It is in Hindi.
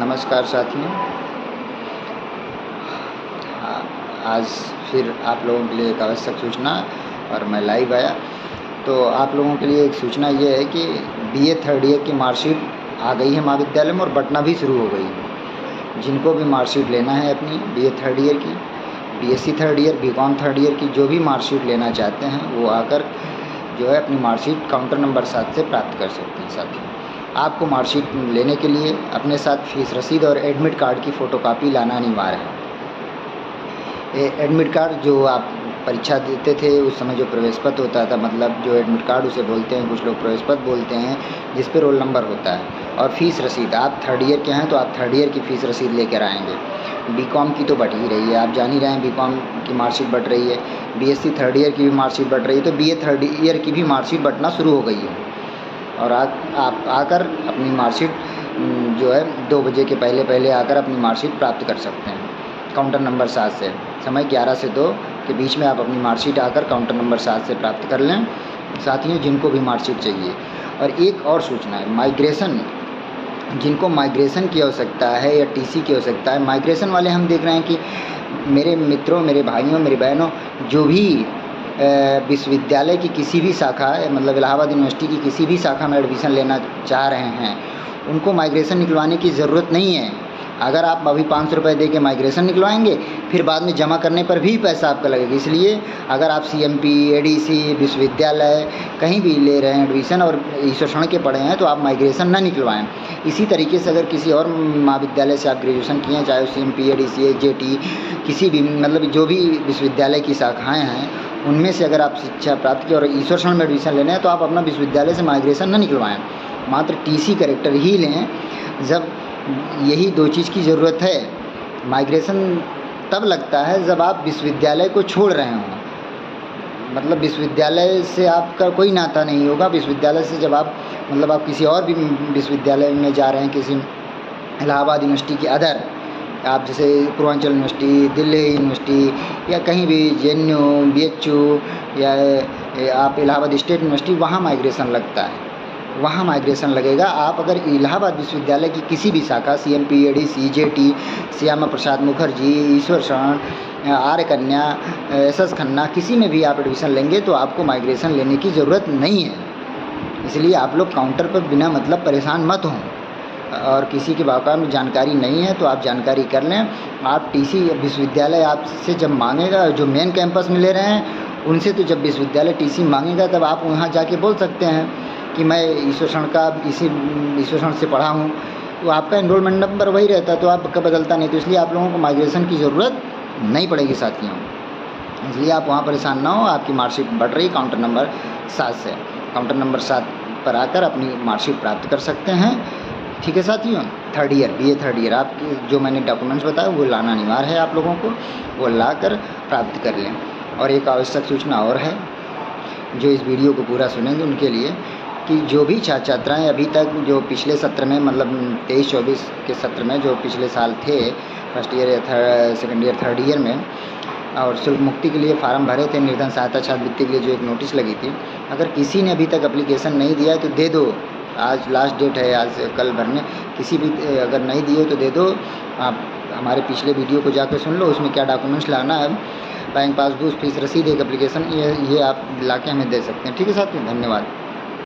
नमस्कार साथियों। आज फिर आप लोगों के लिए एक आवश्यक सूचना और मैं लाइव आया। तो आप लोगों के लिए एक सूचना ये है कि बीए थर्ड ईयर की मार्कशीट आ गई है महाविद्यालय में और बँटना भी शुरू हो गई है। जिनको भी मार्कशीट लेना है अपनी बीए थर्ड ईयर की, BSc third year, BCom third year की जो भी मार्कशीट लेना चाहते हैं वो आकर जो है अपनी मार्कशीट काउंटर नंबर 7 से प्राप्त कर सकते हैं। साथियों, आपको मार्कशीट लेने के लिए अपने साथ फीस रसीद और एडमिट कार्ड की फ़ोटोकॉपी लाना अनिवार्य है। एडमिट कार्ड जो आप परीक्षा देते थे उस समय जो प्रवेश पत्र होता था, मतलब जो एडमिट कार्ड उसे बोलते हैं, कुछ लोग प्रवेश पत्र बोलते हैं, जिस पे रोल नंबर होता है, और फीस रसीद। आप थर्ड ईयर के हैं तो आप थर्ड ईयर की फ़ीस रसीद लेकर आएंगे। बीकॉम की तो बट ही रही है, आप जान ही रहे हैं बीकॉम की मार्कशीट बट रही है, बीएससी थर्ड ईयर की भी मार्कशीट बट रही है, तो बीए थर्ड ईयर की भी मार्कशीट बटना शुरू हो गई है। और आप आकर अपनी मार्कशीट जो है 2 बजे के पहले आकर अपनी मार्कशीट प्राप्त कर सकते हैं काउंटर नंबर 7 से। समय 11 से 2 के बीच में आप अपनी मार्कशीट आकर काउंटर नंबर 7 से प्राप्त कर लें साथियों, जिनको भी मार्कशीट चाहिए। और एक और सूचना है, माइग्रेशन, जिनको माइग्रेशन की आवश्यकता है या टीसी की आवश्यकता है, माइग्रेशन वाले हम देख रहे हैं कि मेरे मित्रों, मेरे भाइयों, मेरी बहनों, जो भी विश्वविद्यालय की किसी भी शाखा, मतलब इलाहाबाद यूनिवर्सिटी की किसी भी शाखा में एडमिशन लेना चाह रहे हैं, उनको माइग्रेशन निकलवाने की ज़रूरत नहीं है। अगर आप अभी 500 रुपये दे के माइग्रेशन निकलवाएंगे, फिर बाद में जमा करने पर भी पैसा आपका लगेगा। इसलिए अगर आप सीएमपी, एडीसी, विश्वविद्यालय कहीं भी ले रहे हैं एडमिशन और ईश्वर के पढ़े हैं, तो आप माइग्रेशन ना निकलवाएं। इसी तरीके से अगर किसी और महाविद्यालय से आप ग्रेजुएशन किए हैं, चाहे वो सीएमपी, एडीसी, जेटी, किसी भी, मतलब जो भी विश्वविद्यालय की शाखाएँ हैं, उनमें से अगर आप शिक्षा प्राप्त की और ईश्वर में एडमिशन लेना है, तो आप अपना विश्वविद्यालय से माइग्रेशन ना निकलवाएं, मात्र टीसी कैरेक्टर ही लें। जब यही 2 चीज़ की ज़रूरत है। माइग्रेशन तब लगता है जब आप विश्वविद्यालय को छोड़ रहे हों, मतलब विश्वविद्यालय से आपका कोई नाता नहीं होगा। विश्वविद्यालय से जब आप, मतलब आप किसी और भी विश्वविद्यालय में जा रहे हैं, किसी इलाहाबाद यूनिवर्सिटी के अदर, आप जैसे पूर्वांचल यूनिवर्सिटी, दिल्ली यूनिवर्सिटी या कहीं भी जेएनयू, बीएचयू या आप इलाहाबाद स्टेट यूनिवर्सिटी, वहाँ माइग्रेशन लगता है, वहाँ माइग्रेशन लगेगा। आप अगर इलाहाबाद विश्वविद्यालय की किसी भी शाखा, CMP, ADC, jetty, Shyama Prasad Mukherjee, ईश्वर शरण, आर्य कन्या, एसएस खन्ना, किसी में भी आप एडमिशन लेंगे तो आपको माइग्रेशन लेने की ज़रूरत नहीं है। इसलिए आप लोग काउंटर पर बिना मतलब परेशान मत हों। और किसी के बारे में जानकारी नहीं है तो आप जानकारी कर लें। आप टीसी विश्वविद्यालय आपसे जब मांगेगा, जो मेन कैंपस में ले रहे हैं उनसे, तो जब विश्वविद्यालय टीसी मांगेगा तब आप वहाँ जाके बोल सकते हैं कि मैं ईश्वर से पढ़ा हूँ, तो आपका एनरोलमेंट नंबर वही रहता, तो आपका बदलता नहीं। तो इसलिए आप लोगों को माइग्रेशन की ज़रूरत नहीं पड़ेगी साथियों। इसलिए आप वहाँ परेशान ना हो। आपकी मार्कशीट बढ़ रही काउंटर नंबर 7 से। काउंटर नंबर 7 पर आकर अपनी मार्कशीट प्राप्त कर सकते हैं। ठीक है साथियों। Third year, BA third year, आपके जो मैंने डॉक्यूमेंट्स बताया वो लाना अनिवार्य है आप लोगों को, वो लाकर प्राप्त कर लें। और एक आवश्यक सूचना और है, जो इस वीडियो को पूरा सुनेंगे उनके लिए, कि जो भी छात्र छात्राएँ अभी तक जो पिछले सत्र में, मतलब 23-24 के सत्र में जो पिछले साल थे, फर्स्ट ईयर या सेकेंड ईयर, थर्ड ईयर में, और शुल्क मुक्ति के लिए फार्म भरे थे, निर्धन सहायता छात्रवृत्ति के लिए जो एक नोटिस लगी थी, अगर किसी ने अभी तक एप्लीकेशन नहीं दिया है तो दे दो। आज लास्ट डेट है, आज कल भरने। किसी भी अगर नहीं दिए तो दे दो। आप हमारे पिछले वीडियो को जाकर सुन लो, उसमें क्या डॉक्यूमेंट्स लाना है, बैंक पासबुक, फीस रसीद, एक एप्लीकेशन, ये आप ला के हमें दे सकते हैं। ठीक है साथियों, धन्यवाद।